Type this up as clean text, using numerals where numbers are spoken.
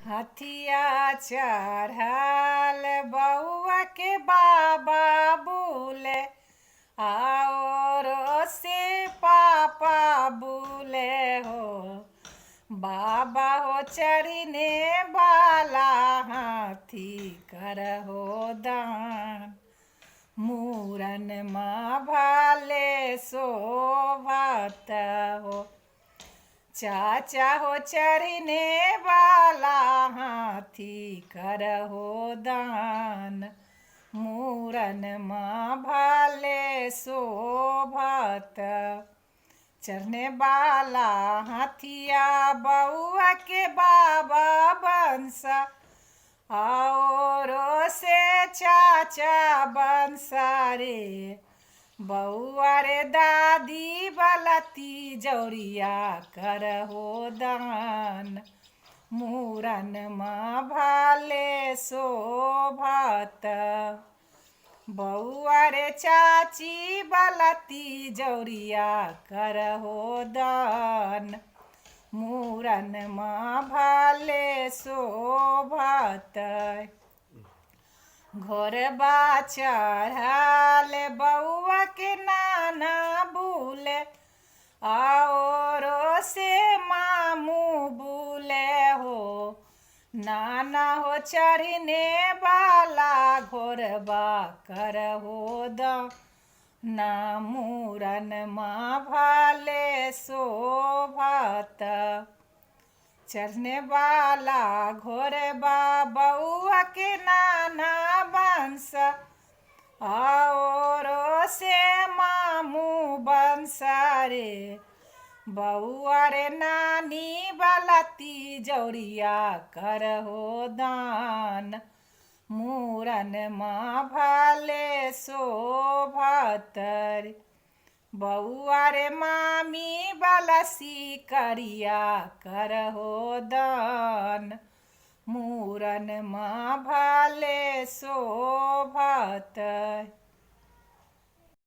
हथिया चढ़ल बउआ के बाबा बोले और से पापा बोले हो बाबा हो चढ़ने वाला हाथी करहो दान मूरन माँ भाले शोभत हो चाचा हो चढ़ने वाला हाथी करहो दान मूरन माँ भाले शोभत चढ़ने वाला हाथिया बउआ के बाबा बंसा और से चाचा बंसा रे बउआ रे दादी बलती जौरिया करहो दान मूरन माँ भाले शोभत बउआ रे चाची बलती जौरिया करहो दान मूरन माँ भाले शोभत घोरबा चढ़ल बउआ के नाना बोले और से मामू बोले हो नाना हो चढ़ने वाला घोरबा करहो ना मूरन माँ भाले शोभत चढ़ने वाला घोरबा बउआ के नाना बंस और से मामू बंसा रे बउआ रे नानी बलती जौरिया करहो दान मूरन माँ भाले शोभत बउआ रे मामी बलसी करिया करहो दान मूरन माँ भाले शोभत।